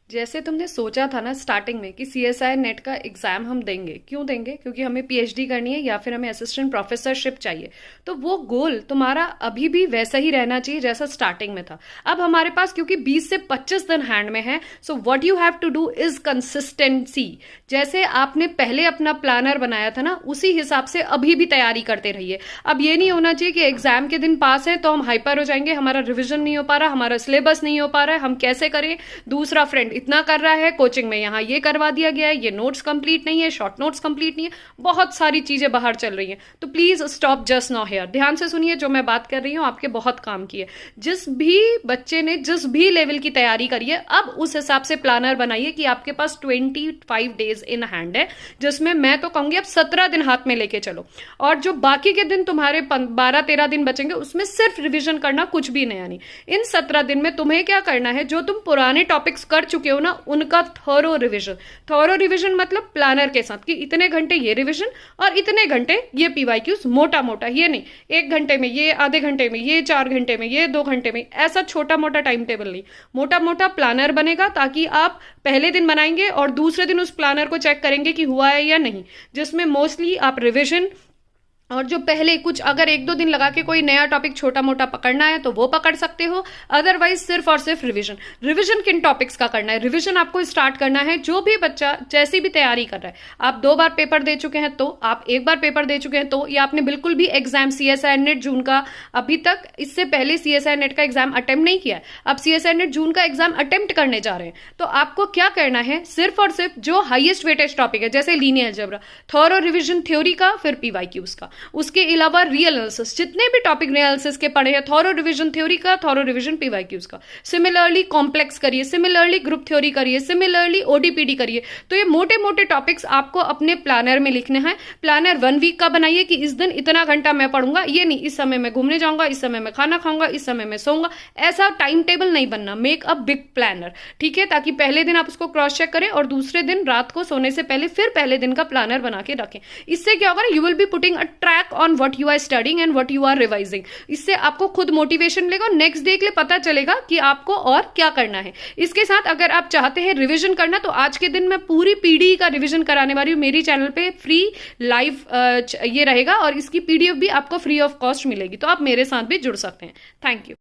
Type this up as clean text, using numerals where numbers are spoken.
जैसे तुमने सोचा था ना स्टार्टिंग में कि सीएसआई नेट का एग्जाम हम देंगे, क्यों देंगे? क्योंकि हमें पीएचडी करनी है या फिर हमें असिस्टेंट प्रोफेसरशिप चाहिए। तो वो गोल तुम्हारा अभी भी वैसा ही रहना चाहिए जैसा स्टार्टिंग में था। अब हमारे पास क्योंकि 20 से 25 दिन हैंड में है, so what you have to do is consistency. जैसे आपने पहले अपना प्लानर बनाया था ना, उसी हिसाब से अभी भी तैयारी करते रहिए। अब ये नहीं होना चाहिए कि एग्जाम के दिन पास है तो हम हाइपर हो जाएंगे, हमारा रिविजन नहीं हो पा रहा, हमारा सिलेबस नहीं हो पा रहा है, हम कैसे करें, दूसरा फ्रेंड इतना कर रहा है, कोचिंग में यहाँ ये करवा दिया गया है, ये नोट्स कंप्लीट नहीं है, शॉर्ट नोट्स कंप्लीट नहीं है, बहुत सारी चीजें बाहर चल रही हैं। तो please stop just now here. ध्यान से सुनिए, जो मैं बात कर रही हूँ आपके बहुत काम की है। जिस भी बच्चे ने जिस भी लेवल की तैयारी करी है, अब उस हिसाब से प्लानर बनाइए कि आपके पास 25 डेज इन हैंड है, जिसमें मैं तो कहूंगी अब 17 दिन हाथ में लेके चलो। और जो बाकी के दिन तुम्हारे 12-13 दिन बचेंगे, उसमें सिर्फ रिविजन करना, कुछ भी नया नहीं। इन 17 दिन में तुम्हें क्या करना है, जो तुम पुराने टॉपिक्स कर चुके हो ना, उनका थॉरो रिवीजन। थॉरो रिवीजन मतलब प्लानर के साथ कि इतने घंटे ये रिवीजन और इतने घंटे ये पीवाईक्यूज, मोटा मोटा, ये नहीं 1 घंटे में ये, आधे घंटे में ये, 4 घंटे में ये, 2 घंटे में, ऐसा छोटा मोटा टाइम टेबल नहीं, मोटा मोटा प्लानर बनेगा, ताकि आप पहले दिन बनाएंगे और दूसरे दिन उस प्लानर को चेक करेंगे कि हुआ है या नहीं, जिसमें मोस्टली आप रिविजन और जो पहले कुछ अगर 1-2 दिन लगा के कोई नया टॉपिक छोटा मोटा पकड़ना है तो वो पकड़ सकते हो, अदरवाइज सिर्फ और सिर्फ रिवीजन। रिवीजन किन टॉपिक्स का करना है? रिवीजन आपको स्टार्ट करना है, जो भी बच्चा जैसी भी तैयारी कर रहा है, आप 2 बार पेपर दे चुके हैं तो, आप 1 बार पेपर दे चुके हैं तो, या आपने बिल्कुल भी एग्जाम सीएसआई नेट जून का अभी तक, इससे पहले सीएसआई नेट का एग्जाम अटेम्प्ट नहीं किया है, अब सीएसआई नेट जून का एग्जाम अटेम्प्ट करने जा रहे हैं, तो आपको क्या करना है, सिर्फ और सिर्फ जो हाईएस्ट वेटेज टॉपिक है, जैसे linear algebra, thorough revision theory का, फिर पीवाईक्यूज का, उसके अलावा रियल एनालिसिस, जितने भी टॉपिक एनालिसिस के पढ़े हैं, थॉरो रिवीजन थ्योरी का, थॉरो रिवीजन पीवाईक्यूज का, सिमिलरली कॉम्प्लेक्स करिए, सिमिलरली ग्रुप थ्योरी करिए, सिमिलरली ओडीपीडी करिए। तो ये मोटे मोटे टॉपिक्स आपको अपने प्लानर में लिखने हैं। प्लानर 1 वीक का बनाइए कि इस दिन इतना घंटा मैं पढ़ूंगा, ये नहीं इस समय मैं घूमने जाऊंगा, इस समय मैं खाना खाऊंगा, इस समय मैं सोऊंगा, ऐसा टाइम टेबल नहीं बनना। मेक अ बिग प्लानर, ठीक है, ताकि पहले दिन आप उसको क्रॉस चेक करें और दूसरे दिन रात को सोने से पहले फिर पहले दिन का प्लानर बना के रखें। इससे क्या होगा, you will be putting a track on what you are studying and what you are revising. इससे आपको खुद मोटिवेशन मिलेगा, नेक्स्ट डे के लिए पता चलेगा कि आपको और क्या करना है। इसके साथ अगर आप चाहते हैं रिवीजन करना, तो आज के दिन मैं पूरी पीडी का रिवीजन कराने वाली हूं, मेरी चैनल पे फ्री लाइव ये रहेगा और इसकी पीडीएफ भी आपको फ्री ऑफ कॉस्ट मिलेगी, तो आप मेरे साथ भी जुड़ सकते हैं। Thank you.